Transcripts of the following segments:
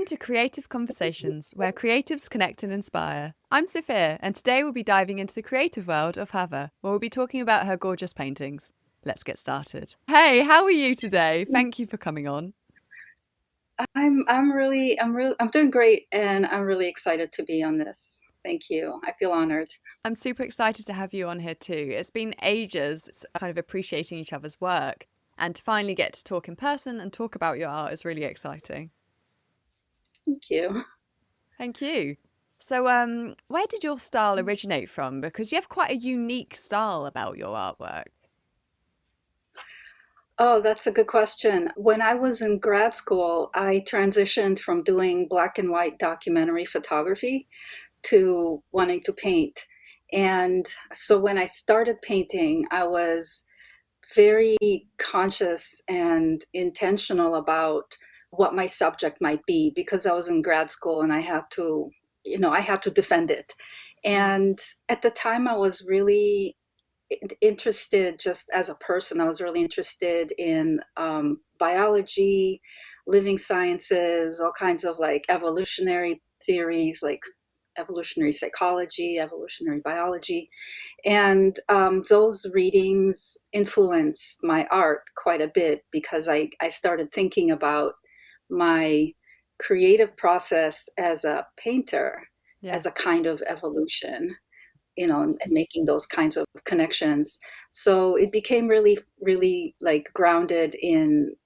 Welcome to Creative Conversations, where creatives connect and inspire. I'm Sophia, and today we'll be diving into the creative world of Hava, where we'll be talking about her gorgeous paintings. Let's get started. Hey, how are you today? Thank you for coming on. I'm doing great, and I'm really excited to be on this. Thank you. I feel honored. I'm super excited to have you on here too. It's been ages kind of appreciating each other's work, and to finally get to talk in person and talk about your art is really exciting. Thank you. Thank you. So, where did your style originate from? Because you have quite a unique style about your artwork. Oh, that's a good question. When I was in grad school, I transitioned from doing black and white documentary photography to wanting to paint. And so when I started painting, I was very conscious and intentional about what my subject might be because I was in grad school and I had to defend it. And at the time, I was really interested just as a person. I was really interested in biology, living sciences, all kinds of like evolutionary theories, like evolutionary psychology, evolutionary biology. And those readings influenced my art quite a bit because I started thinking about my creative process as a painter Yeah, as a kind of evolution, and making those kinds of connections. So it became really, really like grounded in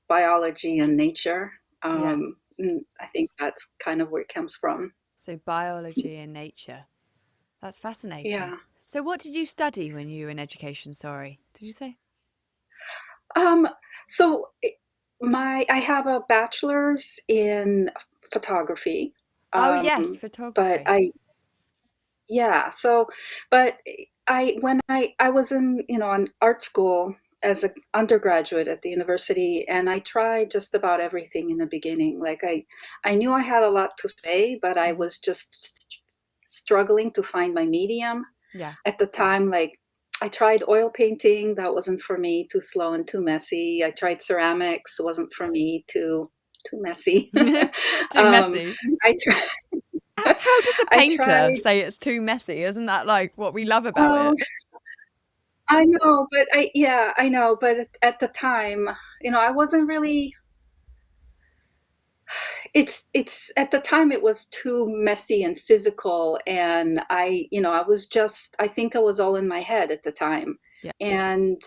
biology and nature. yeah. And I think that's kind of where it comes from. So, biology and nature. That's fascinating. Yeah. So, what did you study when you were in education? Sorry, did you say? Um, so I have a bachelor's in photography. Oh, yes, Um, but photography. I Yeah, so but I was in, an art school as an undergraduate at the university, and I tried just about everything in the beginning. Like I knew I had a lot to say, but I Hmm. was just struggling to find my medium Yeah. at the time. Like I tried oil painting, that wasn't for me, too slow and too messy. I tried ceramics, wasn't for me, too messy. Too um, messy. I tried How does a I painter tried say it's too messy? Isn't that like what we love about oh it? I know, but I know, but at the time, I wasn't really. It's at the time it was too messy and physical, and I think I was all in my head at the time, Yeah. and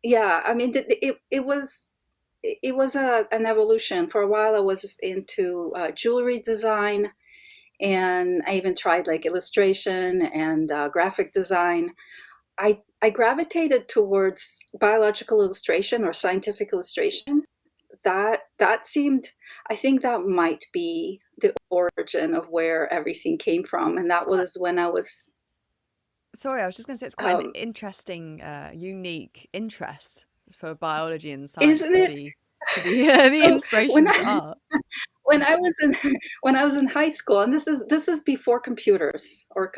yeah, I mean, it was an evolution. For a while, I was into jewelry design, and I even tried like illustration and graphic design. I gravitated towards biological illustration or scientific illustration. That seemed, I think that might be the origin of where everything came from, and It's that quite, was when I was. sorry, I was just going to say it's quite an um, interesting, unique interest for biology and science isn't to it? be the So when inspiration for I art. when I was in when I was in high school, and this is before computers, or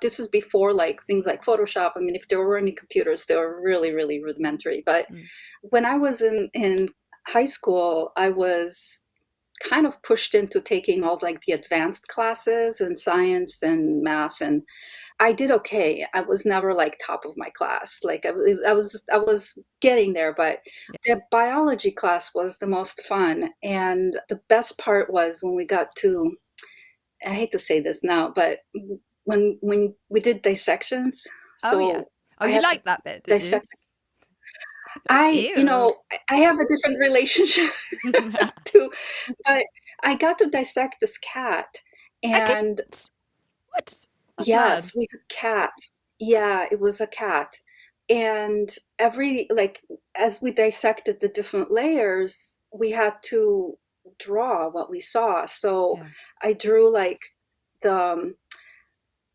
this is before like things like Photoshop. I mean, if there were any computers, they were really, really rudimentary. But Mm. when I was in high school, I was kind of pushed into taking all like the advanced classes in science and math, and I did okay. I was never like top of my class. Like I was getting there, but Yeah. the biology class was the most fun. And the best part was when we got to, I hate to say this now, but when we did dissections, Oh, yeah. so Oh, I you had to liked that bit, did you? dissect. I, you Ew. know, I have a different relationship to, but I got to dissect this cat, A and cat? What? That's mad. yes, we had cats. Yeah, it was a cat. And like, as we dissected the different layers, we had to draw what we saw. So Yeah. I drew like the,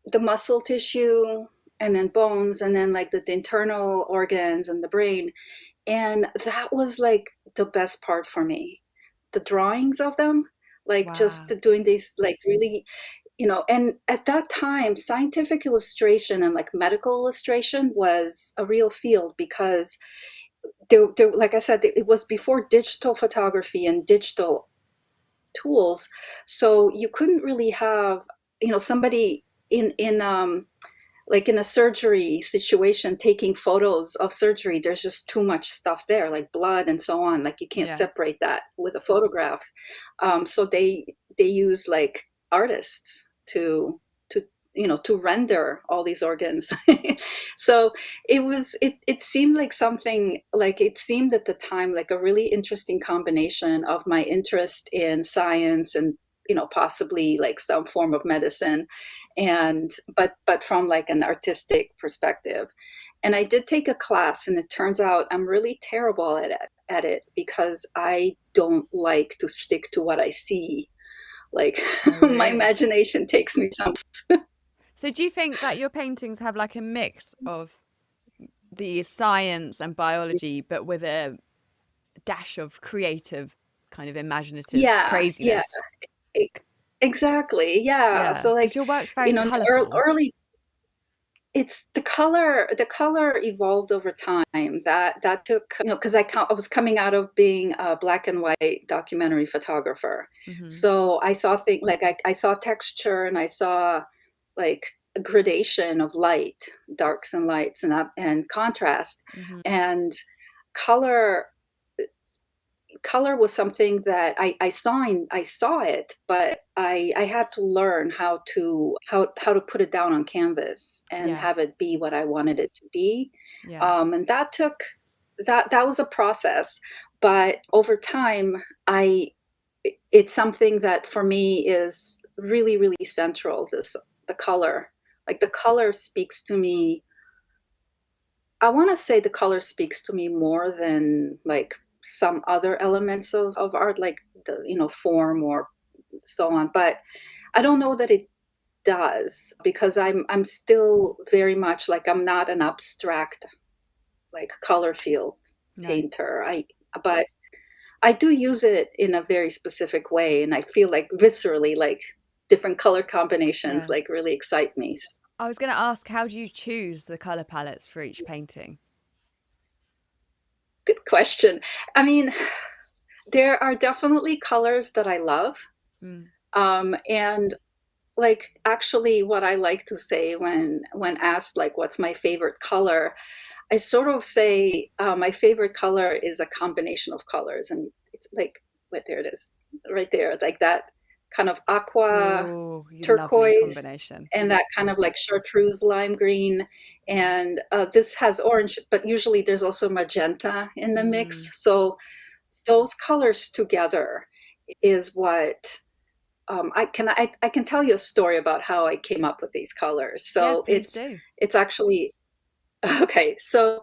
the muscle tissue, and then bones, and then like the internal organs and the brain. And that was like the best part for me. The drawings of them, like just Wow. doing these like really, and at that time scientific illustration and like medical illustration was a real field because like I said, it was before digital photography and digital tools. So you couldn't really have, somebody in like in a surgery situation taking photos of surgery. There's just too much stuff there, like blood and so on. Like you can't Yeah. separate that with a photograph. So they use like artists to to render all these organs. So it seemed like something, like it seemed at the time like a really interesting combination of my interest in science and possibly like some form of medicine, and but from like an artistic perspective. And I did take a class, and it turns out I'm really terrible at it because I don't like to stick to what I see. Like Oh, my really? imagination takes me some. So do you think that your paintings have like a mix of the science and biology, but with a dash of creative, kind of imaginative Yeah, yeah, craziness? e- exactly. Yeah. Yeah, So because like, your work's very in the colourful. early, it's the color evolved over time. That took, because I was coming out of being a black and white documentary photographer. Hmm. So I saw things like I saw texture, and I saw like a gradation of light, darks and lights, and contrast. Hmm. And color color was something that I saw it, but I had to learn how to put it down on canvas and Yeah, have it be what I wanted it to be. yeah, And that was a process, but over time, it's something that for me is really, really central. The color, like the color speaks to me. I want to say the color speaks to me more than like some other elements of art, like the form or so on. But I don't know that it does, because I'm still very much like, I'm not an abstract like color field no, painter. But I do use it in a very specific way, and I feel like viscerally like different color combinations yeah. like really excite me. I was going to ask, how do you choose the colour palettes for each painting? Good question. I mean, there are definitely colors that I love. Mm. And like, actually, what I like to say when asked like what's my favorite color, I sort of say, my favorite color is a combination of colors, and it's like, wait, there it is, right there, like that kind of aqua Oh, lovely turquoise, combination. and that kind of like chartreuse lime green, and this has orange, but usually there's also magenta in the Mm. mix. So those colors together is what, I can tell you a story about how I came up with these colors. Yeah, So please it's do. it's actually okay. So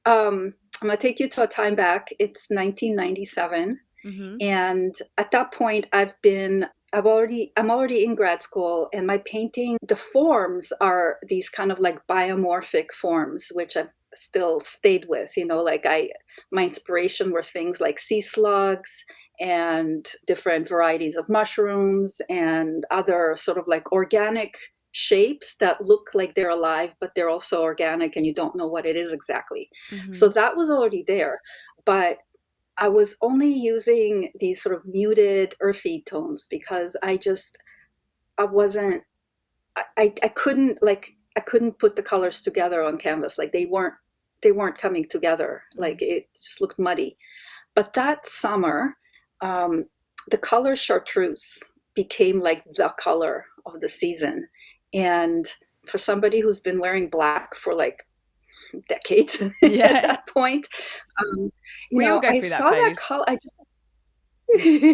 I'm gonna take you to a time back. It's 1997, Hmm. and at that point, I'm already in grad school, and my painting, the forms are these kind of like biomorphic forms, which I've still stayed with. Like my inspiration were things like sea slugs and different varieties of mushrooms and other sort of like organic shapes that look like they're alive, but they're also organic, and you don't know what it is exactly. So Hmm. that was already there. But I was only using these sort of muted, earthy tones because I wasn't, I couldn't like, I couldn't put the colors together on canvas. Like they weren't coming together. Mm. Like it just looked muddy. But that summer, um, the color chartreuse became like the color of the season. And for somebody who's been wearing black for like decades at Yeah, that point, um, we all go I through that saw that phase. color.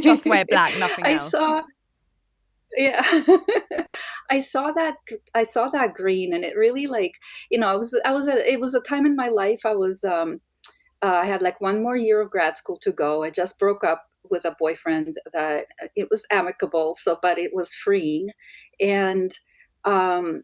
Just wear black, nothing I else. saw, yeah, I saw that green, and it really like, it was a time in my life. I had like one more year of grad school to go. I just broke up with a boyfriend that, it was amicable, so but it was freeing, and um,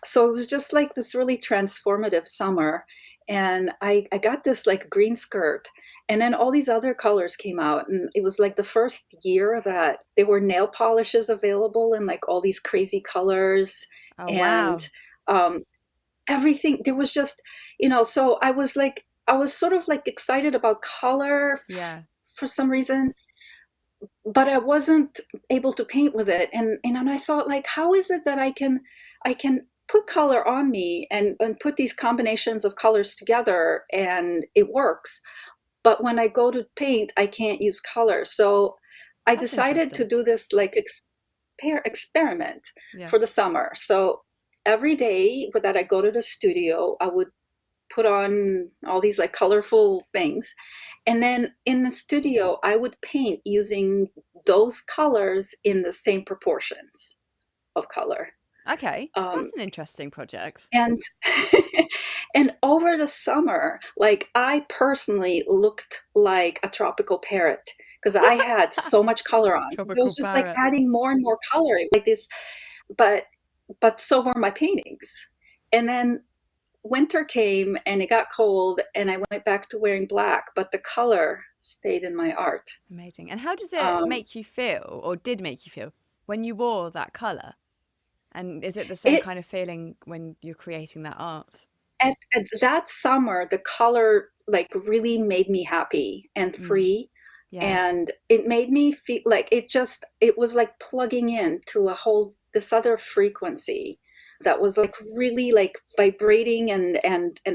so it was just like this really transformative summer. And I got this like green skirt, and then all these other colors came out, and it was like the first year that there were nail polishes available in like all these crazy colors, Oh, and wow. um, everything there was just, so I was sort of like excited about color Yeah. for some reason. but I wasn't able to paint with it. And I thought, like, how is it that I can put color on me and put these combinations of colors together and it works. But when I go to paint, I can't use color. So I That's decided to interesting. do this like experiment Yeah. for the summer. So every day that I go to the studio, I would put on all these like colorful things. And then in the studio, I would paint using those colors in the same proportions of color. Okay. Um, That's an interesting project. and and over the summer, like I personally looked like a tropical parrot because I had so much color on. It Tropical was just like parrot. adding more and more color, like this. But so were my paintings. And then winter came and it got cold and I went back to wearing black, but the color stayed in my art. Amazing. And how does it Um, make you feel, or did make you feel, when you wore that color? And is it the same it kind of feeling when you're creating that art? at that summer, the color like really made me happy and Mm. free. Yeah. And it made me feel like it was like plugging in to a whole this other frequency that was like really like vibrating and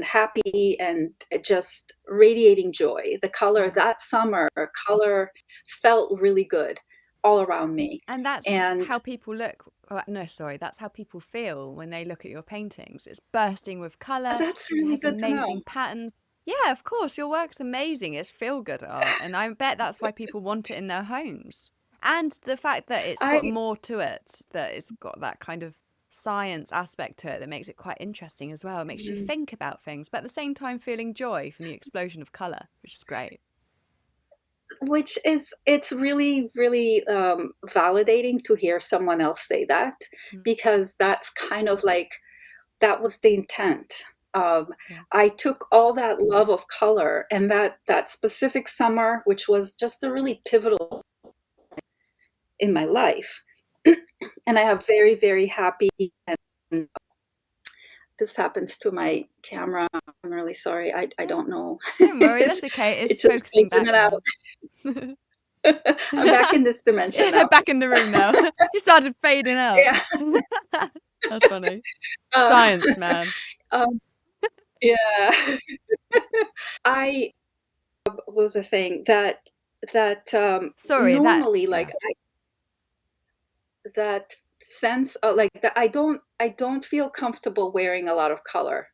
happy and just radiating joy. The color Yeah. that summer, color felt really good all around me. And that's And how people look. Oh, no, sorry. That's how people feel when they look at your paintings. It's bursting with colour. that's It really has good to know. amazing patterns. Yeah, of course. Your work's amazing. It's feel good art. And I bet that's why people want it in their homes. And the fact that it's I got more to it, that it's got that kind of science aspect to it that makes it quite interesting as well. It makes you think about things, but at the same time feeling joy from the explosion of colour, which is great. Which is it's really, really, validating to hear someone else say that, Mm. because that's kind of like that was the intent. Um, Yeah. I took all that love of color and that specific summer, which was just a really pivotal in my life, and I have very, very happy and this happens to my camera. I'm really sorry. I Oh, don't know. don't worry, It's that's okay. it It's just focusing goes in back and out. now. I'm back in this dimension Yeah, now. back in the room now. You started fading out. Yeah. That's funny. Uh, Science, man. um, yeah. I what was I saying? That Sorry, that, normally, like, yeah. that sense of, like, that I don't feel comfortable wearing a lot of color.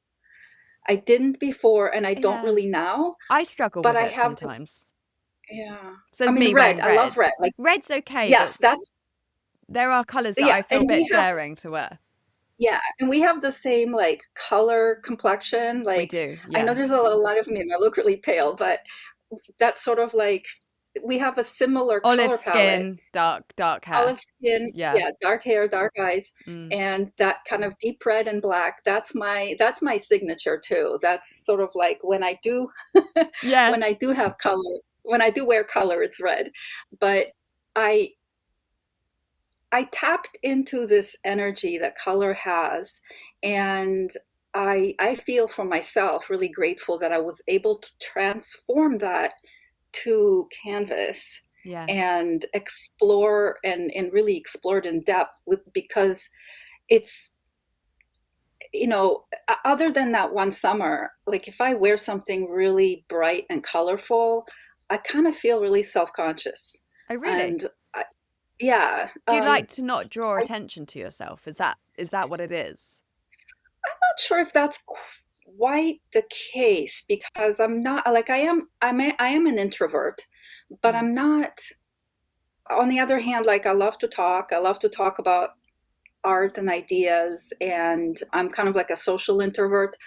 I didn't before, and I don't Yeah. really now, I struggle but with I it have this. sometimes. Yeah. So I there's mean, me red, wearing I love red. red, like Red's okay, but yes, that's there are colours that yeah, I feel a bit daring to wear. and we have the same, like, color complexion, We like, do, I know yeah. there's a lot of men that look really pale, but that's sort of like we have a similar Olive color palette. skin, dark hair. Olive skin, Yeah. yeah, dark hair, dark eyes, Mm. and that kind of deep red and black, that's my signature too. That's sort of like when I do Yeah. when I do have color, when I do wear color, it's red. But I I tapped into this energy that color has, and I feel for myself really grateful that I was able to transform that to canvas Yeah. and explore and really explored in depth with because it's other than that one summer, like if I wear something really bright and colorful, I kind of feel really self-conscious. Oh, really? And yeah, Do you like to not draw attention to yourself? Is that what it is? I'm not sure if that's quite the case because I'm not like I am an introvert, but Mm. I'm not. On the other hand, like I love to talk. I love to talk about art and ideas, and I'm kind of like a social introvert.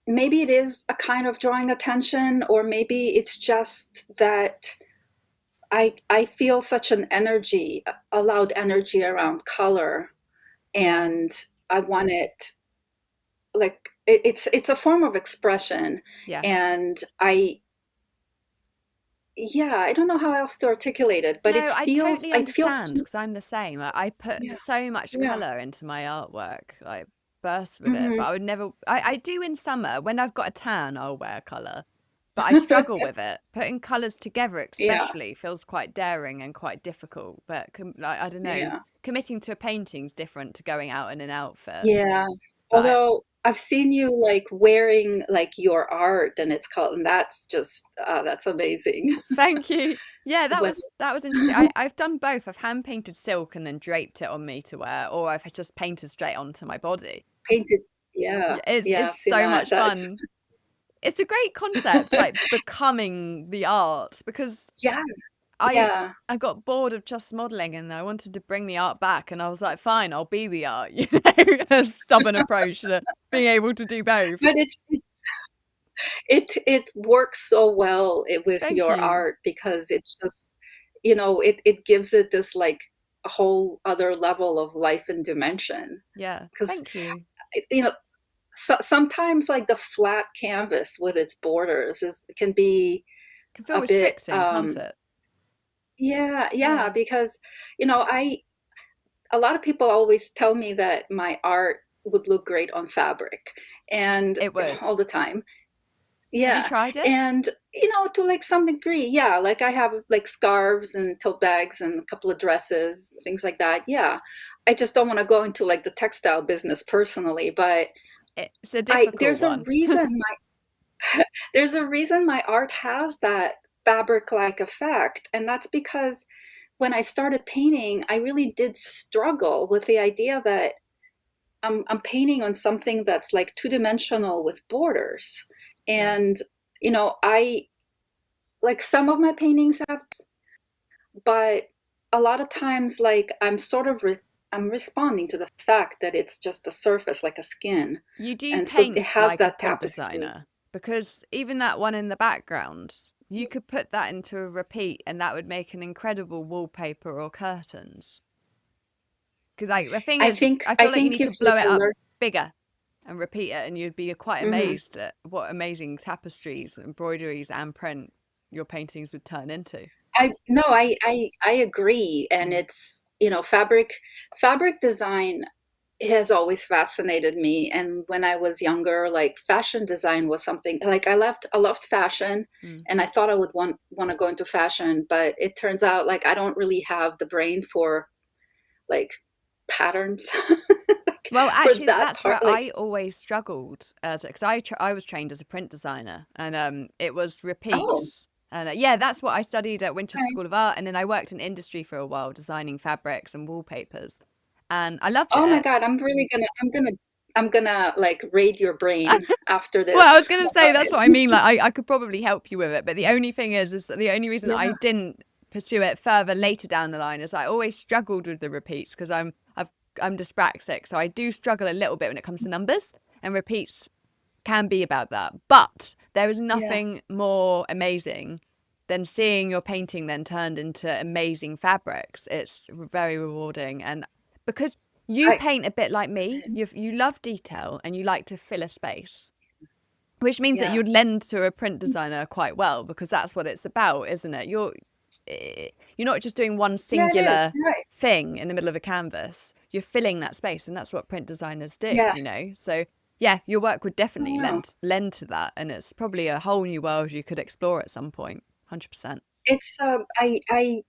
Maybe it is a kind of drawing attention, or maybe it's just that I feel such an energy, a loud energy around color, Yeah. and I want it like it's a form of expression, Yeah. and yeah, I don't know how else to articulate it, but No, I totally it feels understand because I'm the same. Like, I put yeah, so much yeah. color into my artwork, like burst with it. But Mhm. I would never. I do in summer when I've got a tan. I'll wear color, but I struggle with it. Putting colours together, Yeah, especially, feels quite daring and quite difficult. But like, I don't know, yeah, committing to a painting's different to going out in an outfit. yeah. But Although I've seen you like wearing like your art and it's called, and that's just that's amazing. thank you. Yeah, that When was interesting. I've done both. I've hand painted silk and then draped it on me to wear, or I've just painted straight onto my body. painted, yeah, Yeah, yeah, it's I've seen so that. much That's fun. It's a great concept, like becoming the art, because yeah, I yeah. I got bored of just modeling and I wanted to bring the art back, and I was like, fine, I'll be the art, you know, a stubborn approach to being able to do both. But it works so well with Thank your you. art because it's just, it gives it this like a whole other level of life and dimension. Yeah, Because thank you. you know, sometimes like the flat canvas with its borders is can be Can feel a bit restricting, can't it? yeah, yeah, Yeah, because I a lot of people always tell me that my art would look great on fabric and it would. all the time. Have you Yeah, tried it? and to like some degree, yeah, like I have like scarves and tote bags and a couple of dresses, things like that. Yeah. I just don't want to go into like the textile business personally, but It's a I difficult one. there's a reason my art has that fabric-like effect, and that's because when I started painting, I really did struggle with the idea that I'm painting on something that's like two-dimensional with borders. Yeah. And I like some of my paintings have, but a lot of times like I'm responding to the fact that it's just a surface like a skin, You do and so it paint has like a that print tapestry. designer, because even that one in the background, you could put that into a repeat and that would make an incredible wallpaper or curtains. Because like the thing i is, think I i feel like you think need to if like blow it a up learn bigger and repeat it, and you'd be quite hmm amazed at what amazing tapestries, embroideries, and print your paintings would turn into. I no I agree, and Mm, it's fabric design has always fascinated me. And when I was younger, like fashion design was something like I loved fashion, mm. and I thought I would want to go into fashion, but it turns out like I don't really have the brain for like patterns like, Well, for actually, that that's where part, like I always struggled as because I was trained as a print designer, and it was oh, repeats. And yeah, that's what I studied at Winchester okay. School of Art, and then I worked in industry for a while, designing fabrics and wallpapers, and I loved Oh my it. God, I'm gonna like raid your brain after Well, I was this gonna say about that's it. what I mean. Like, I could probably help you with it, but the only thing is that the only reason I Yeah, didn't pursue it further later down the line is I always struggled with the repeats because I'm dyspraxic, so I do struggle a little bit when it comes to numbers, and repeats can be about that. But there is yeah. nothing more amazing than seeing your painting then turned into amazing fabrics. It's very rewarding, and because you I paint a bit like me, you love detail and you like to fill a space, which means that yeah. you'd lend to a print designer quite well because that's what it's about, isn't it? You're not just doing one Yeah, it is. singular You're right. thing in the middle of a canvas. You're filling that space, and that's what print designers do, Yeah. you know? So, yeah, your work would Oh, definitely wow. lend to that, and it's probably a whole new world you could explore at some point. 100%. It's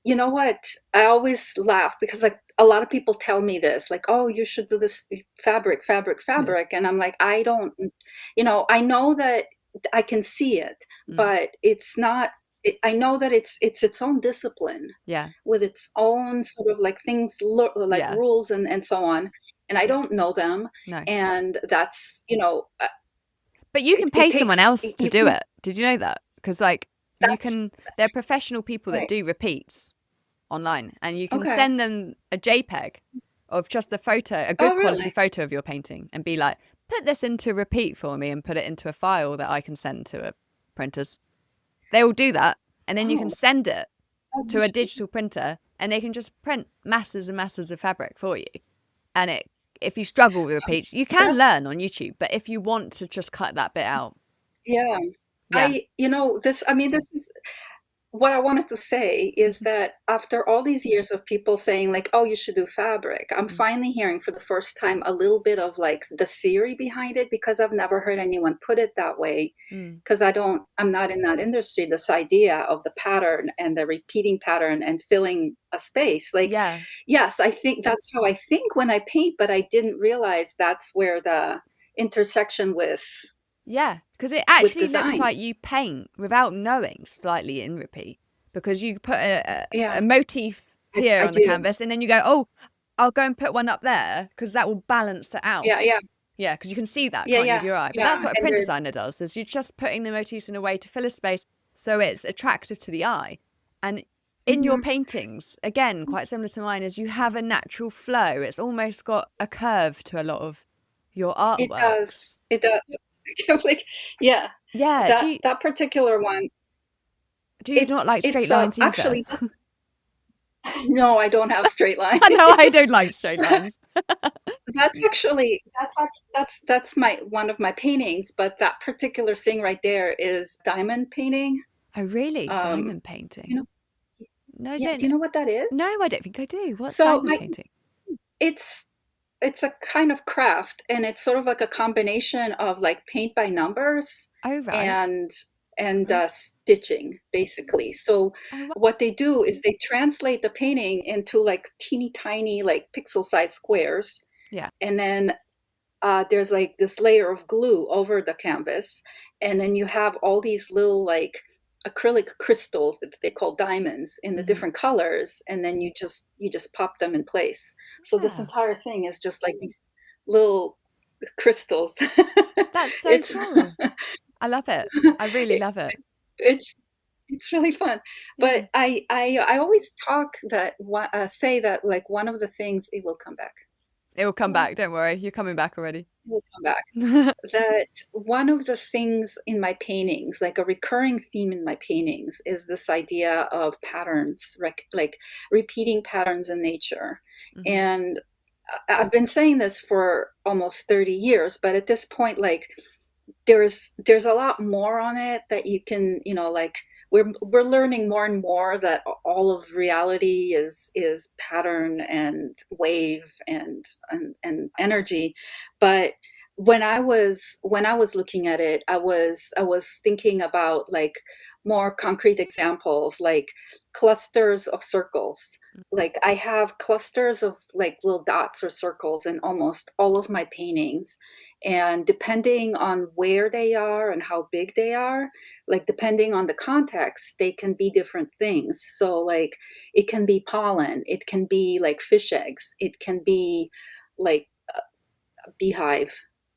you know what? I always laugh because like a lot of people tell me this, like, oh, you should do this fabric, fabric, Yeah. fabric. And I'm like, I don't, I know that I can see it, Mm. but it's not, I know that it's its own discipline Yeah. with its own sort of like things like Yeah. rules and so on. And I Yeah. don't know them. No. And that's, But you can it pay someone takes, else to you do can't, it. Did you know that? Because, like, that's there are professional people that right. do repeats online, and you can Okay. send them a JPEG of just the photo, a Oh, good quality really? photo of your painting, and be like, put this into repeat for me and put it into a file that I can send to a printers. They will do that, and then you can Oh, send it that's to a interesting. digital printer, and they can just print masses and masses of fabric for you. And if you struggle with repeats, you can That's learn on YouTube, but if you want to just cut that bit out, yeah. yeah, This, I mean, this is, what I wanted to say is that after all these years of people saying like, oh, you should do fabric, I'm Mm, finally hearing for the first time a little bit of like the theory behind it, because I've never heard anyone put it that way. mm. Because I'm not in that industry. This idea of the pattern and the repeating pattern and filling a space. Like, Yeah, yes, I think that's how I think when I paint, but I didn't realize that's where the intersection yeah, because it with actually looks design. like you paint without knowing slightly in repeat because you put a Yeah, motif here I on the do. canvas and then you go, oh, I'll go and put one up there because that will balance it out. Yeah, yeah, Yeah, because you can see that, yeah, can't you, with yeah, your eye? But yeah. that's what a And print there. designer does, is you're just putting the motifs in a way to fill a space so it's attractive to the eye. And in your Mhm. paintings, again, quite similar to mine, is you have a natural flow. It's almost got a curve to a lot of your It does. artworks. It does. Like, yeah, Yeah, that particular one, do you not like straight it's lines either? actually this. No, I don't have straight lines. I know I don't like straight lines. That's my one of my paintings, but that particular thing right there is diamond painting. Oh, really? Um, Diamond painting? you know, No, I yeah, do don't. you know what that No, is? I don't think I do. What's So diamond I painting? it's it's a kind of craft, and it's sort of like a combination of like paint by numbers Oh, right. and Huh? stitching, basically. So Oh, what they do is they translate the painting into like teeny tiny like pixel size squares, yeah. and then there's like this layer of glue over the canvas, and then you have all these little like acrylic crystals that they call diamonds in the Hmm. different colors, and then you just pop them in place. So this Yeah. entire thing is just like these little crystals. That's so it's cool. I love it. I really it, love it. it's it's really fun. But Yeah. I always talk that say that like one of the things, it will come back. It will come It will, back. Don't worry. You're coming back already. it will come back. That one of the things in my paintings, like a recurring theme in my paintings, is this idea of patterns, like repeating patterns in nature. Hmm. And I've been saying this for almost 30 years, but at this point, like there's a lot more on it that you can, like we're learning more and more that all of reality is pattern and wave and energy. But when I was looking at it, I was thinking about like more concrete examples, like clusters of circles. Like I have clusters of like little dots or circles in almost all of my paintings, and depending on where they are and how big they are, like depending on the context, they can be different things. So like it can be pollen, it can be like fish eggs, it can be like a beehive,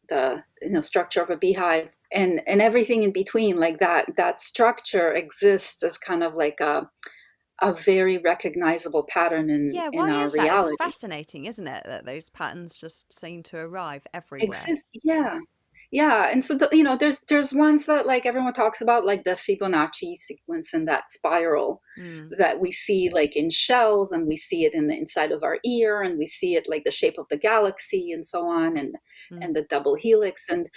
the structure of a beehive, and everything in between. Like that structure exists as kind of like a very recognizable pattern Yeah. in Why our is that? It's reality. fascinating, isn't it? That those patterns just seem to arrive everywhere. Exist, yeah. Yeah, and so there's ones that like everyone talks about, like the Fibonacci sequence and that spiral Mm, that we see like in shells, and we see it in the inside of our ear, and we see it like the shape of the galaxy and so on, mm, and the double helix, and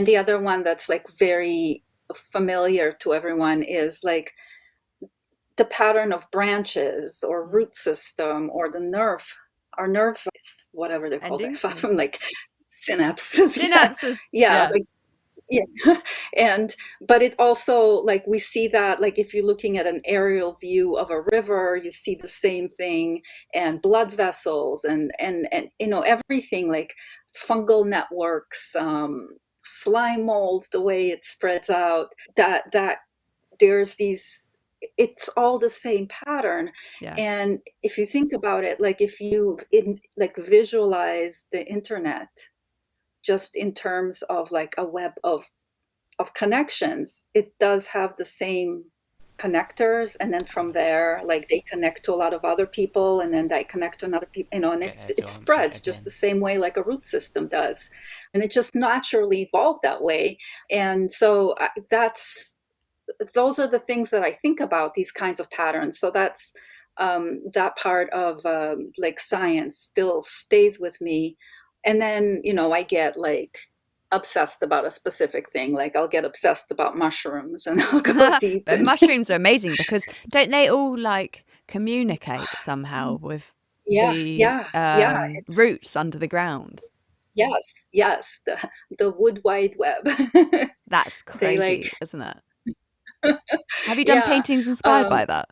the other one that's like very familiar to everyone is like the pattern of branches or mm. root system, or the our nerve, whatever they call that, Endings. Mm. from like synapses. Yeah, Synapses. yeah, Yeah. like yeah. And but it also, like we see that like if you're looking at an aerial view of a river, you see the same thing, and blood vessels and everything, like fungal networks, slime mold, the way it spreads out, that there's these, it's all the same pattern. Yeah. And if you think about it, like if you like visualize the internet just in terms of like a web of connections, it does have the same connectors, and then from there like they connect to a lot of other people, and then they connect to another people, and it spreads just the same way like a root system does, and it just naturally evolved that way. And so that's those are the things that I think about, these kinds of patterns. So that's that part of like science still stays with me. And then I get like obsessed about a specific thing. Like I'll get obsessed about mushrooms and I'll go deep But and mushrooms are amazing because don't they all like communicate somehow with yeah, the yeah, yeah. It's roots under the ground? yes, yes, the wood wide web. That's They like crazy, isn't it? Have you done yeah. paintings inspired Um by that?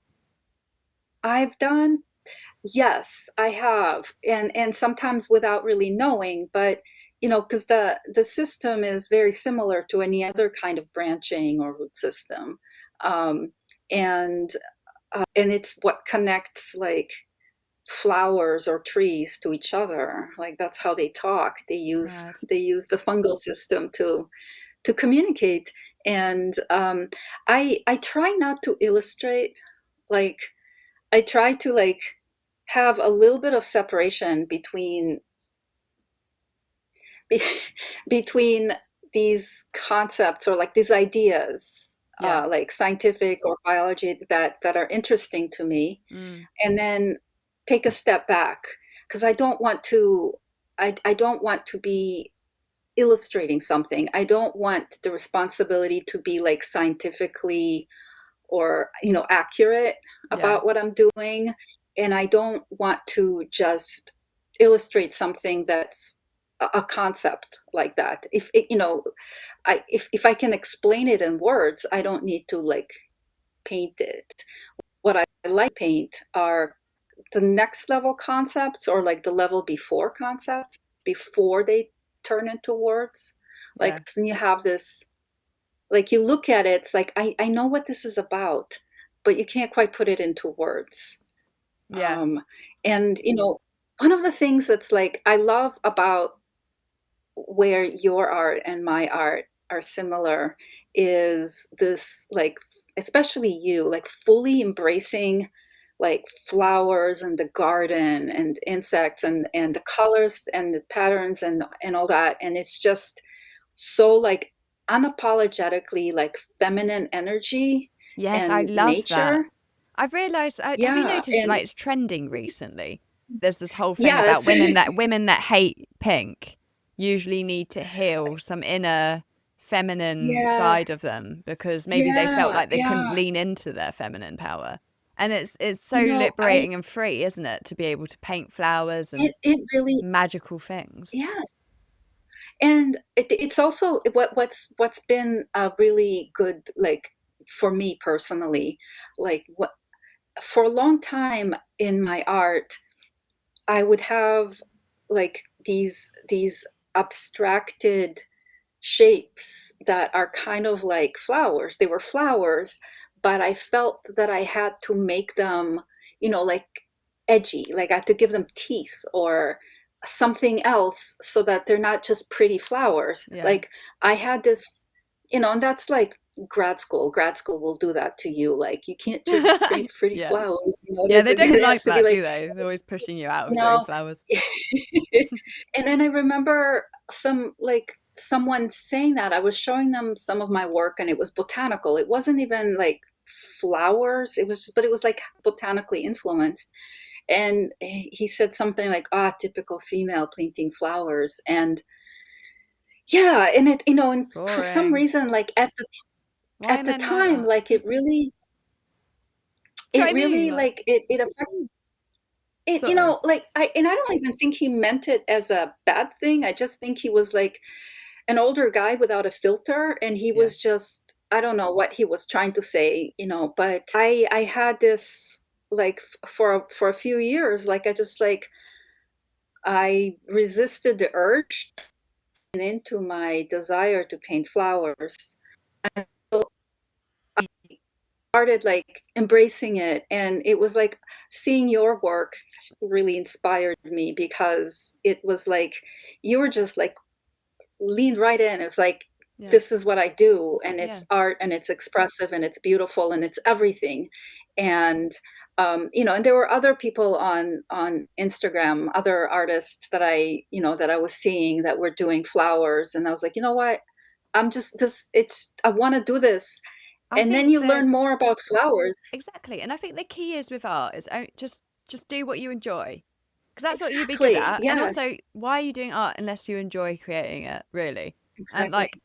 I've done yes, I have. And sometimes without really knowing, but because the system is very similar to any other kind of branching or root system. Um and and it's what connects like flowers or trees to each other. Like that's how they talk. Mad. They use the fungal system to communicate. And I try not to illustrate. Like I try to like have a little bit of separation be, between these concepts or like these ideas, Yeah. like scientific or biology that are interesting to me, Mm. and then take a step back because I don't want to be illustrating something. I don't want the responsibility to be like scientifically or accurate Yeah. about what I'm doing, and I don't want to just illustrate something that's a concept like that. If it, if I can explain it in words, I don't need to like paint it. What I like to paint are the next level concepts or like the level before concepts before they turn into words. Yeah. Like then you have this, like you look at it, it's like I know what this is about, but you can't quite put it into words. Yeah. um and one of the things that's like I love about where your art and my art are similar is this, like, especially you, like fully embracing like flowers and the garden and insects and the colors and the patterns and all that, and it's just so like unapologetically like feminine energy Yes, I and love that. nature. I've realized, have you Yeah, noticed and like it's trending recently? There's this whole thing about yes. women that hate pink usually need to heal some inner feminine Yeah, side of them because maybe they felt yeah, like they couldn't yeah. lean into their feminine power. And it's so I liberating and free, isn't it, to be able to paint flowers and it really, magical things. yeah. And it's also what's been a really good, like, for me personally, like what for a long time in my art, I would have like these abstracted shapes that are kind of like flowers. They were flowers, but I felt that I had to make them, like edgy, like I had to give them teeth or something else so that they're not just pretty flowers. Yeah. Like I had this, and that's like grad school. Grad school will do that to you. Like you can't just paint pretty Yeah. flowers. Yeah, they don't It has like to be that, like, do they? They're always pushing you out of doing no. flowers. And then I remember someone saying that. I was showing them some of my work and it was botanical. It wasn't even like flowers. But it was like botanically influenced. And he said something like, typical female painting flowers. And yeah, and and for some Boring. reason, like Why are at the men like time, that? like Do you know what I it mean? really, Like, like it affected it, sorry. like I don't even think he meant it as a bad thing. I just think he was like an older guy without a filter, and he Yeah. was just, I don't know what he was trying to say, but I had this, like, for a few years, like I just like I resisted the urge into my desire to paint flowers. So I started like embracing it, and it was like seeing your work really inspired me because it was like you were just like leaned right in. It's like, Yeah. this is what I do, and Yeah. it's art, and it's expressive, and it's beautiful, and it's everything. And and there were other people on Instagram, other artists that I was seeing that were doing flowers, and I was like, you know what? I'm just this. It's I want to do this, I and then think you the learn more about flowers. exactly, and I think the key is with art is just do what you enjoy because that's what you'd be good Exactly. at. And Yes. also, why are you doing art unless you enjoy creating it? Really, And exactly. like,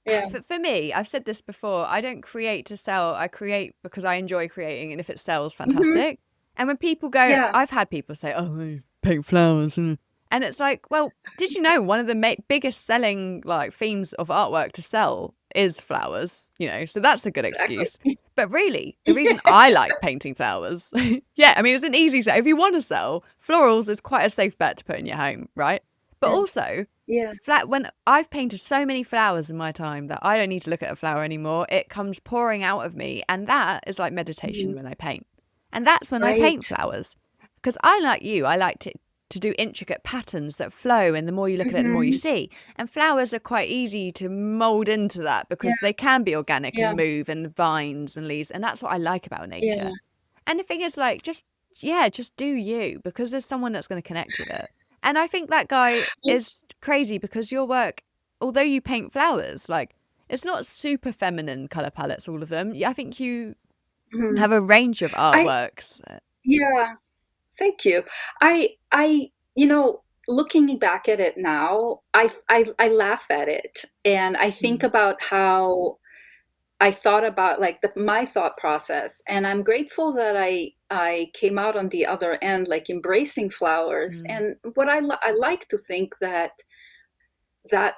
Yeah. for me, I've said this before, I don't create to sell. I create because I enjoy creating. And if it sells, Hmm. fantastic. And when people go, Yeah. I've had people say, oh, I paint flowers. And it's like, well, did you know one of the biggest selling like themes of artwork to sell is flowers? So that's a good Exactly. excuse. But really, the reason I like painting flowers, yeah, I mean, it's an easy sell. If you want to sell, florals is quite a safe bet to put in your home, right? But Yeah. also, Yeah. when I've painted so many flowers in my time that I don't need to look at a flower anymore, it comes pouring out of me. And that is like meditation Mhm. when I paint. And that's when I paint Right. flowers. Because I like you, I like to do intricate patterns that flow. And the more you look at it, the more you Hmm. see. And flowers are quite easy to mold into that Yeah. because they can be organic Yeah. and move and vines and leaves. And that's what I like about nature. Yeah. And the thing is, like, just do you because there's someone that's going to connect with it. And I think that guy is crazy because your work, although you paint flowers, like, it's not super feminine color palettes, all of them. I think you Mhm. have a range of I artworks. Yeah. Thank you. Looking back at it now, I laugh at it, and I think Mm, about how I thought about like my thought process, and I'm grateful that I came out on the other end, like embracing flowers. mm, And I like to think that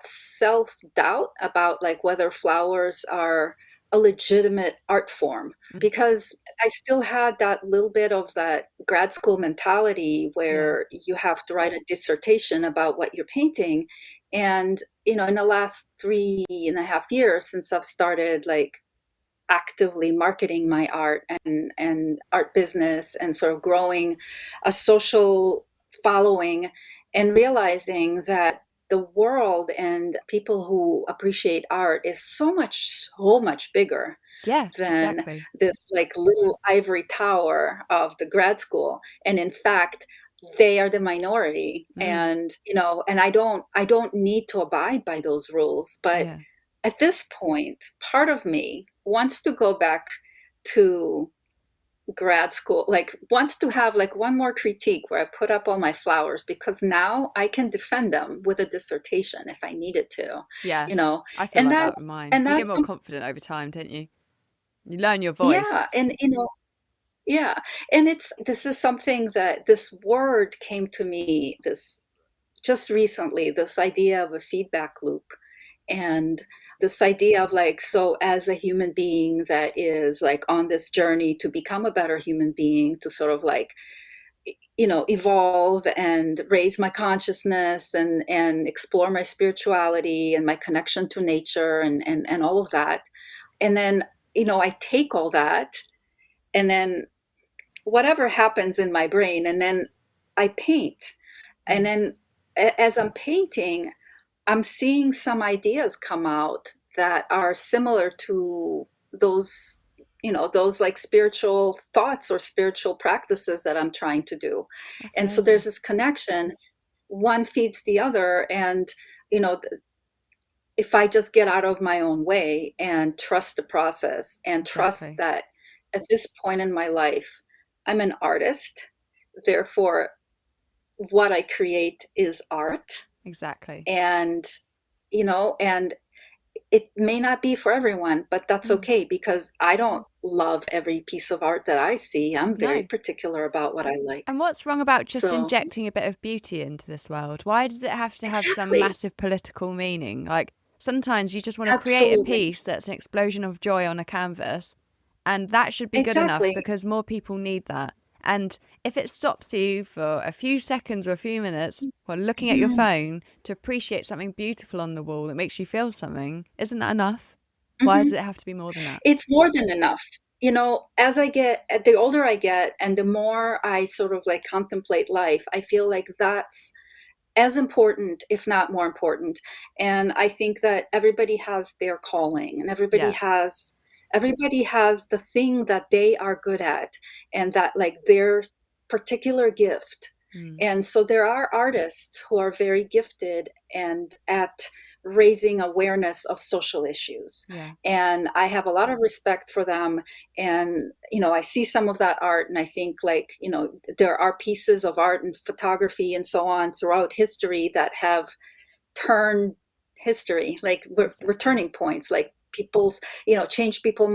self-doubt about like whether flowers are a legitimate art form, mm. because I still had that little bit of that grad school mentality Yeah, where you have to write a dissertation about what you're painting. And in the last 3.5 years since I've started like actively marketing my art and art business and sort of growing a social following and realizing that the world and people who appreciate art is so much bigger yeah, than exactly. this like little ivory tower of the grad school. And in fact, they are the minority. Mm, And I don't need to abide by those rules. But yeah, at this point, part of me wants to go back to grad school, like wants to have like one more critique where I put up all my flowers, because now I can defend them with a dissertation if I needed to, yeah. you know, I feel and like that with that's mine. and You get that's more confident over time, don't you? You learn your yeah, voice. and yeah, and this is something that this word came to me this just recently, this idea of a feedback loop. And this idea of like, so as a human being that is like on this journey to become a better human being, to sort of like evolve and raise my consciousness and explore my spirituality and my connection to nature and all of that. And then I take all that, and then whatever happens in my brain, and then I paint. And Mm, then as I'm painting, I'm seeing some ideas come out that are similar to those like spiritual thoughts or spiritual practices that I'm trying to do. that's And so there's amazing. this connection, one feeds the other. And you know if I just get out of my own way and trust the process and trust Exactly. that at this point in my life, I'm an artist, therefore what I create is art. Exactly. And it may not be for everyone, but that's Mm. okay, because I don't love every piece of art that I see. I'm very No. particular about what I like. And what's wrong about just So, injecting a bit of beauty into this world? Why does it have to have some exactly. massive political meaning? Like, sometimes you just want to create a Absolutely. piece that's an explosion of joy on a canvas, and that should be good enough Exactly. because more people need that. And if it stops you for a few seconds or a few minutes while looking at your Mhm. phone to appreciate something beautiful on the wall that makes you feel something, isn't that enough? Why does Mhm. it have to be more than that? It's more than enough. As the older I get and the more I sort of like contemplate life, I feel like that's as important, if not more important. And I think that everybody has their calling, and Yeah. everybody has the thing that they are good at, and that like their particular gift. Mm. And so there are artists who are very gifted and at raising awareness of social issues. Yeah. And I have a lot of respect for them. And I see some of that art, and I think like there are pieces of art and photography and so on throughout history that have turned history, like we're Exactly. turning points, like people's, change people's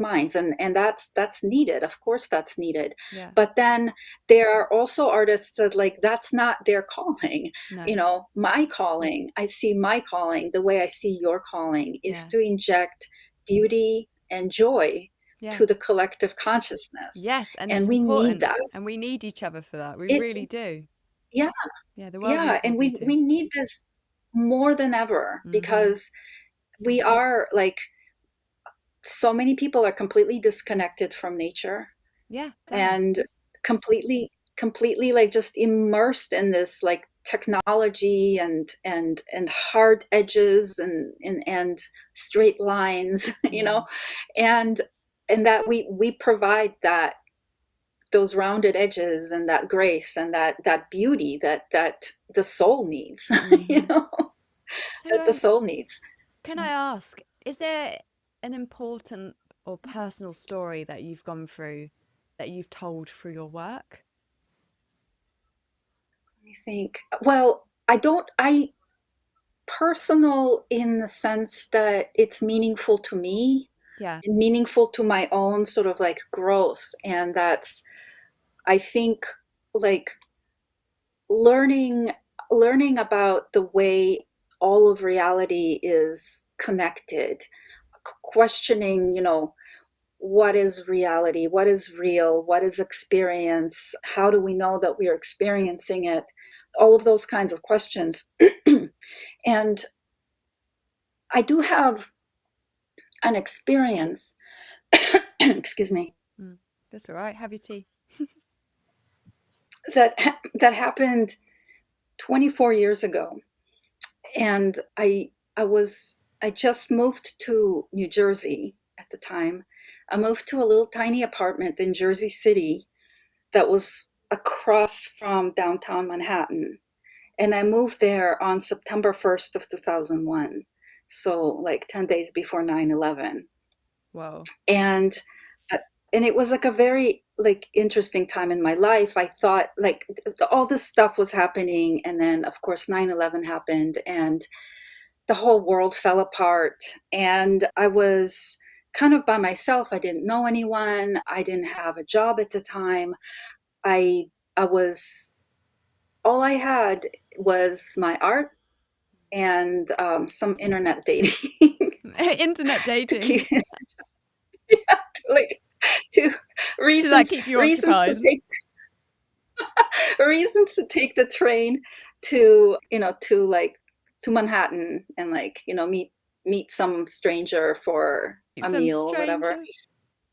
minds, and that's needed. Of course, that's needed. Yeah. But then there are also artists that, like, that's not their calling. No. My calling, I see my calling the way I see your calling is Yeah. to inject beauty and joy Yeah. to the collective consciousness, Yes, and and that's we need important. that. And we need each other for that. We It really do. Yeah. Yeah, the world Yeah, needs more and we beauty. we need this more than ever, Mm-hmm. because we are, like, so many people are completely disconnected from nature, Yeah, sad. and completely like just immersed in this, like, technology and hard edges and straight lines, Mm. and that we provide those rounded edges and that grace and that beauty that the soul needs, Mm-hmm. So, that the soul needs. can I ask, is there an important or personal story that you've gone through that you've told through your work? I think, well, I personal in the sense that it's meaningful to me Yeah. and meaningful to my own sort of like growth. And that's, I think, like, learning learning about the way all of reality is connected, questioning, what is reality, what is real, what is experience, how do we know that we are experiencing it, all of those kinds of questions. And I do have an experience, excuse me, Mm. That's all right. Have your tea. that happened 24 years ago. And I just moved to New Jersey at the time. I moved to a little tiny apartment in Jersey City that was across from downtown Manhattan. And I moved there on September 1st of 2001. So, like, 10 days before 9/11. Whoa. And uh, and it was like a very, like, interesting time in my life. I thought, like, all this stuff was happening, and then of course 9/11 happened, and the whole world fell apart, and I was kind of by myself. I didn't know anyone. I didn't have a job at the time. I was All I had was my art and some internet dating Internet to keep, dating. like, to Does that reasons keep you reasons to occupied? take reasons to take the train to, like, to Manhattan, and, like, meet some stranger for a Some meal or whatever. stranger?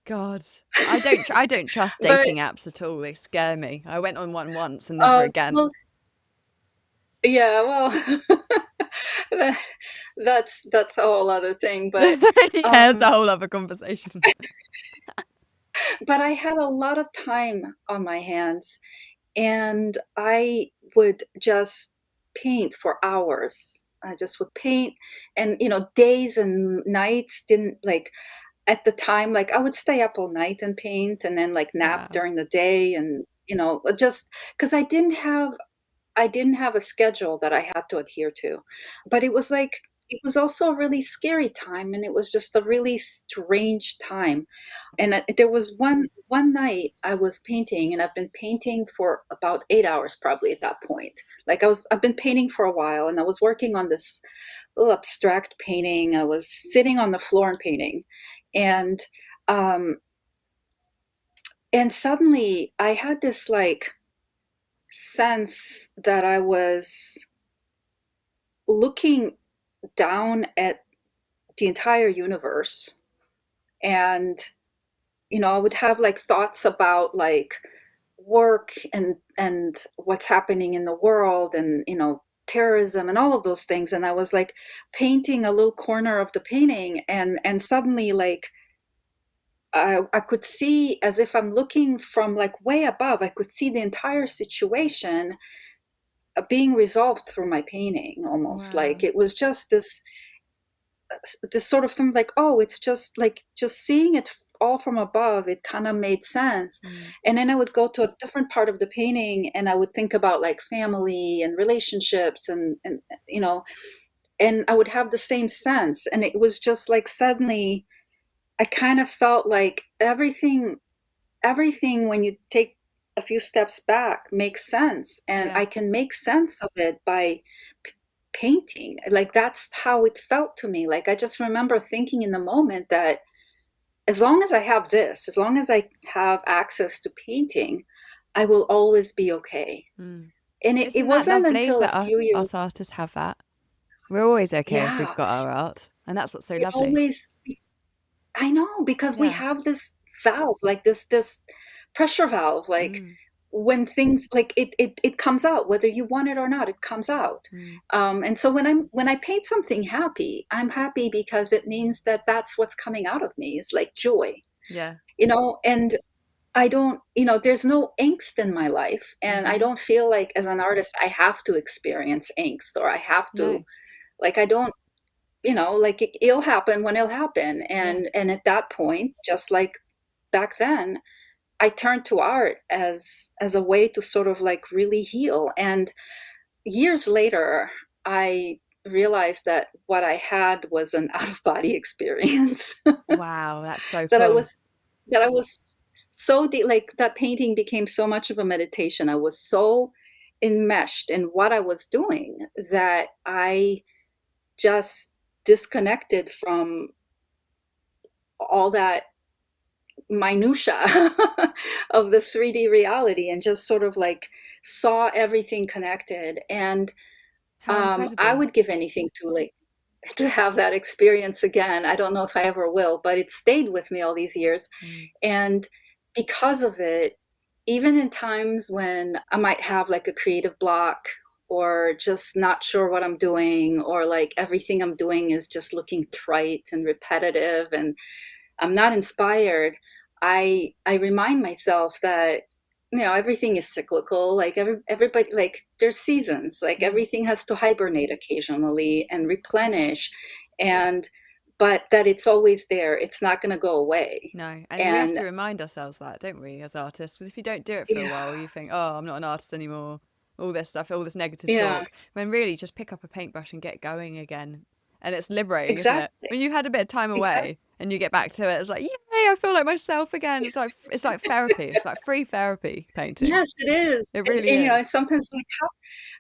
God. I don't trust But dating apps at all. They scare me. I went on one once and never well, again. yeah, well, that, that's a whole other thing. But Yeah, it's a um, whole other conversation. but I had a lot of time on my hands, and I would just paint for hours. I just would paint, and, days and nights didn't, like, at the time, like, I would stay up all night and paint, and then, like, nap Wow. during the day, and, just because I didn't have a schedule that I had to adhere to. But it was also a really scary time, and it was just a really strange time. And there was one night I was painting, and I've been painting for about 8 hours probably at that point. Like, I've been painting for a while, and I was working on this little abstract painting. I was sitting on the floor and painting, and um, and suddenly I had this, like, sense that I was looking down at the entire universe. And, I would have, like, thoughts about, like, work and what's happening in the world, and, terrorism and all of those things. And I was, like, painting a little corner of the painting, and suddenly, like, I could see, as if I'm looking from, like, way above, I could see the entire situation being resolved through my painting, almost. Like, Wow. it was just this sort of thing, like, oh, it's just like, just seeing it all from above, it kind of made sense. Mm. And then I would go to a different part of the painting, and I would think about, like, family and relationships, and and I would have the same sense. And it was just like suddenly I kind of felt like everything when you take a few steps back makes sense, and Yeah. I can make sense of it by painting. Like that's how it felt to me. Like I just remember thinking in the moment that as long as I have this, as long as I have access to painting, I will always be okay. Mm. And it Isn't that wasn't lovely until a that few years, us artists have that? We're always okay if we've yeah, got our art. And that's what's so it lovely. always, I know, because we Yeah. have this valve, like this pressure valve, like Mm. when things like it comes out, whether you want it or not, it comes out. Mm. And so when I paint something happy, I'm happy because it means that that's what's coming out of me is like joy, Yeah. and I don't, there's no angst in my life. And I Mm-hmm. don't feel like as an artist, I have to experience angst or I have to, No. like, I don't, like it'll happen when it'll happen. Yeah. And at that point, just like back then, I turned to art as a way to sort of like really heal. And years later, I realized that what I had was an out of body experience. Wow, that's so that I cool. was that I was so deep, like that painting became so much of a meditation. I was so enmeshed in what I was doing that I just disconnected from all that minutia of the 3D reality and just sort of like saw everything connected. And How I incredible. would give anything to like to have that experience again. I don't know if I ever will, but it stayed with me all these years. Mm. And because of it, even in times when I might have like a creative block or just not sure what I'm doing, or like everything I'm doing is just looking trite and repetitive and I'm not inspired, I remind myself that everything is cyclical. Like everybody, like there's seasons. Like Mm. everything has to hibernate occasionally and Of course. replenish, and but that it's always there. It's not going to go away. No. And we have And to remind ourselves that, don't we, as artists? Because if you don't do it for a yeah, while, you think, oh, I'm not an artist anymore. All this stuff, all this negative yeah, talk. When really, just pick up a paintbrush and get going again. And it's liberating, isn't it? exactly, When you've had a bit of time exactly. away and you get back to it, it's like, yay, I feel like myself again. It's like therapy. It's like free therapy painting. Yes, it is. It And, really it's is. sometimes like,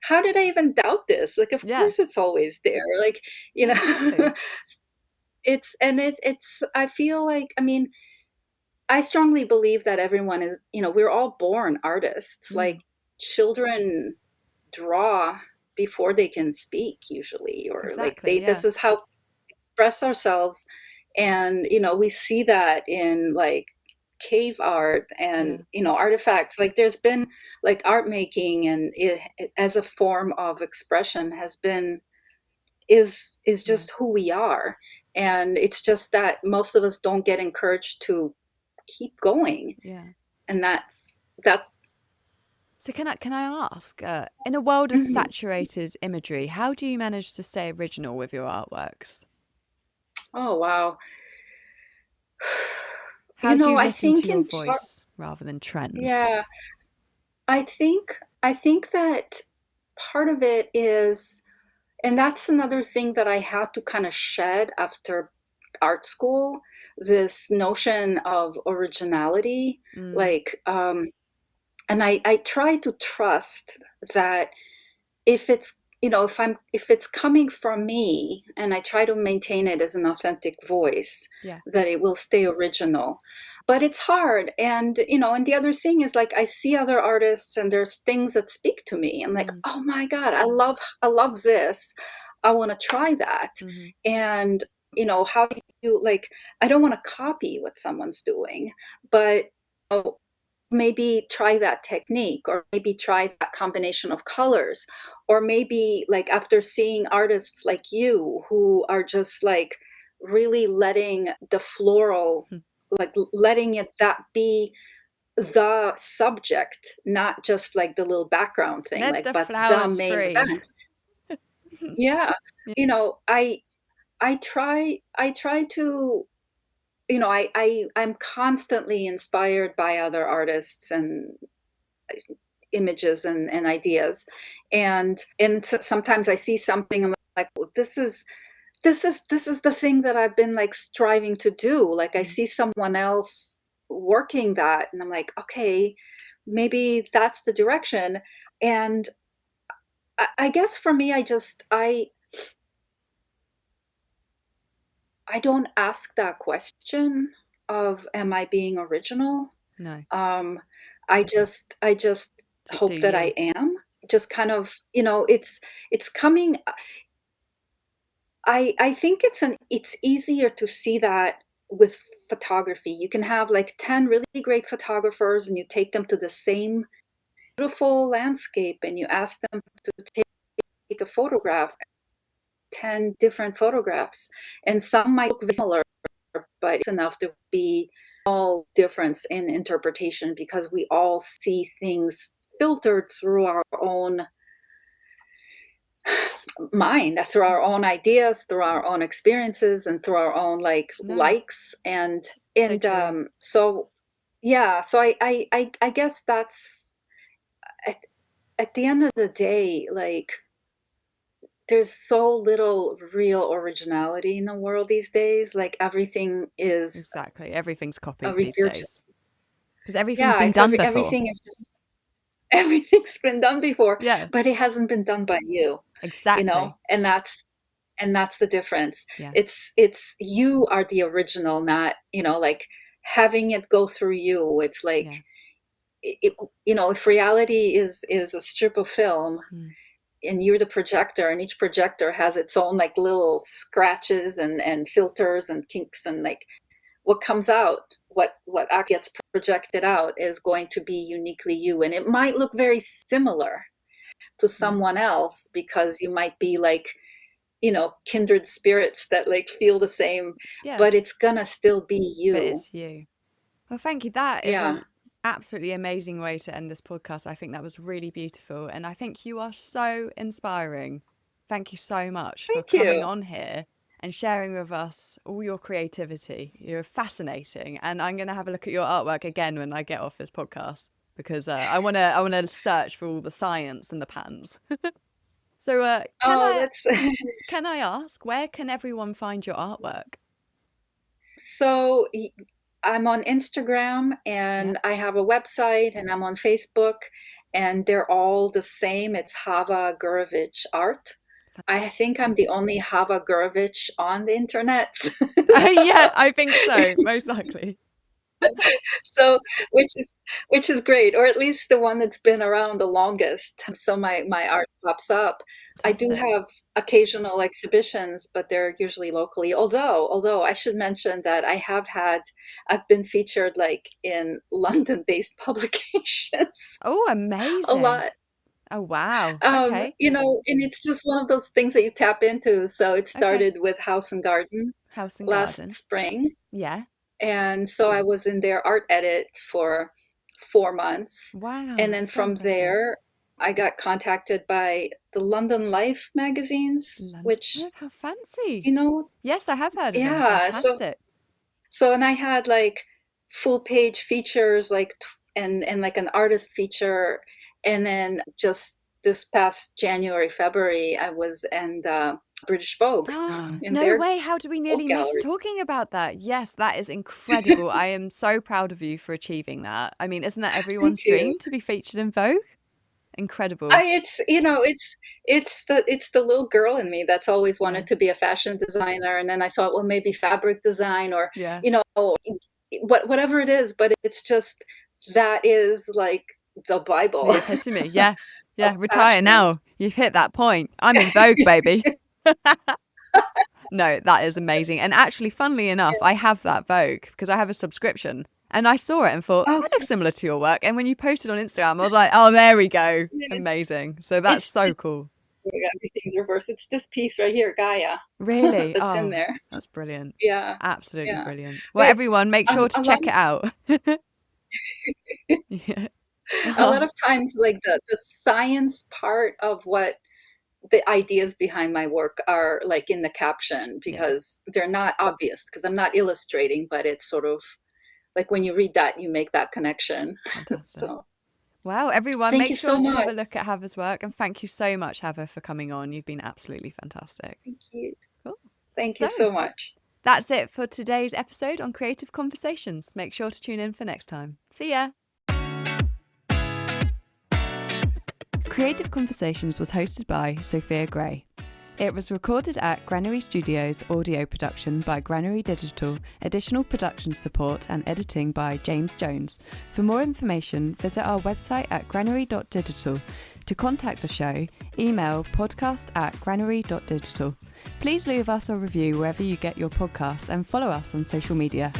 how did I even doubt this? Like, of Yeah, course it's always there. Like, you yeah, know, exactly. it's I feel like, I mean, I strongly believe that everyone is, we're all born artists. Mm, Like children draw before they can speak usually, or like exactly. this Yeah, is how we express ourselves. And, we see that in like cave art and, yeah, artifacts. Like there's been like art making and as a form of expression has been is yeah, just who we are. And it's just that most of us don't get encouraged to keep going. yeah. And that's So can I ask, in a world of mhm. saturated imagery, how do you manage to stay original with your artworks? Oh wow. How do you I listen to think your in part, voice rather than trends? yeah, I think that part of it is, and that's another thing that I had to kind of shed after art school, this notion of originality. Mm, Like and I try to trust that if it's if it's coming from me, and I try to maintain it as an authentic voice, yeah. that it will stay original. But it's hard. And and the other thing is, like, I see other artists and there's things that speak to me. I'm like, Mm, oh my god, I love this. I want to try that. mm-hmm. And how do you, like, I don't want to copy what someone's doing, but maybe try that technique, or maybe try that combination of colors, or maybe, like, after seeing artists like you who are just like really letting the floral, like letting it that be the subject, not just like the little background thing, Let like, the but the flowers main free. event. Yeah. Yeah. I try to, I'm constantly inspired by other artists and images and ideas. And sometimes I see something, I'm like, like, well, this is the thing that I've been like striving to do. Like I Mm. see someone else working that, and I'm like, okay, maybe that's the direction. And I guess for me, I don't ask that question of am I being original? No, Um, I just just do hope that you. I am. Just kind of, it's coming. I think it's easier to see that with photography. You can have like 10 really great photographers and you take them to the same beautiful landscape and you ask them to take a photograph, 10 different photographs, and some might look similar, but it's enough to be all difference in interpretation because we all see things filtered through our own mind, through our own ideas, through our own experiences, and through our own like No, likes and so true. so yeah. So I guess that's at, at the end of the day, like there's so little real originality in the world these days. Like everything is Exactly. Everything's a copied these regurg. days because everything's Yeah, been it's done before. everything is just everything's been done before, Yeah, but it hasn't been done by you, exactly. and that's the difference. Yeah, It's you are the original, not, like having it go through you. It's like yeah. if reality is a strip of film Mm. and you're the projector, and each projector has its own like little scratches and filters and kinks, and like what comes out, what gets projected out is going to be uniquely you, and it might look very similar to Yeah, someone else because you might be like, kindred spirits that like feel the same, yeah. but it's gonna still be But you. it's you. Well, thank you. That is Yeah. an absolutely amazing way to end this podcast. I think that was really beautiful. And I think you are so inspiring. Thank you so much for Thank coming you. on here and sharing with us all your creativity. You're fascinating. And I'm going to have a look at your artwork again when I get off this podcast because I want to search for all the science and the patterns. So can Oh, I that's can I ask where can everyone find your artwork? so I'm on Instagram Yeah. and I have a website and I'm on Facebook, and they're all the same. It's Hava Gurovich Art. I think I'm the only Hava Gurovich on the internet. Yeah, I think so, most likely. So, which is great, or at least the one that's been around the longest. So my art pops up. I do Fantastic. have occasional exhibitions, but they're usually locally. Although I should mention that I've been featured like in London-based publications Oh, a amazing. lot. Oh, wow. Okay. And it's just one of those things that you tap into. So it Okay. started with House and Garden House and last garden. spring, Yeah. and so I was in their art edit for 4 months. Wow, And then that's so from impressive. there, I got contacted by the London Life magazines, London. which, Oh, how fancy. you know, Yes, I have heard of them. yeah. So, Fantastic. so, and I had like full page features, like, and like an artist feature. And then just this past January, February, I was in the British Vogue in No their way. How did we book nearly miss gallery. talking about that? Yes, that is incredible. I am so proud of you for achieving that. I mean, isn't that Thank everyone's you. dream to be featured in Vogue? Incredible. It's the little girl in me that's always Yeah. wanted to be a fashion designer, and then I thought, well, maybe fabric design, or Yeah. whatever it is, but it's just that is like the Bible The epitome. Yeah. of Yeah. Retire fashion. now. You've hit that point. I'm in Vogue, baby. No, that is amazing. And actually, funnily enough, I have that Vogue because I have a subscription. And I saw it and thought, Oh, that looks similar to your work. And when you posted on Instagram, I was like, oh, there we go. yeah. Amazing. So that's it's so it's cool. everything's reversed. It's this piece right here, Gaia, Really? that's in Oh, there. that's brilliant. Yeah, Absolutely yeah. brilliant. Well, But everyone, make sure to a lot check it out. Yeah. a lot Oh, of times, like the science part of what the ideas behind my work are like in the caption, yeah. because they're not obvious because I'm not illustrating, but it's sort of like when you read that, you make that connection. Fantastic. So Wow, everyone, Thank make you sure so to have much. a look at Hava's work. And thank you so much, Hava, for coming on. You've been absolutely fantastic. Thank you. Cool. Thank you So so much. that's it for today's episode on Creative Conversations. Make sure to tune in for next time. See ya. Creative Conversations was hosted by Sophia Gray. It was recorded at Granary Studios, audio production by Granary Digital, additional production support and editing by James Jones. For more information, visit our website at granary.digital. To contact the show, email podcast@granary.digital. Please leave us a review wherever you get your podcasts and follow us on social media.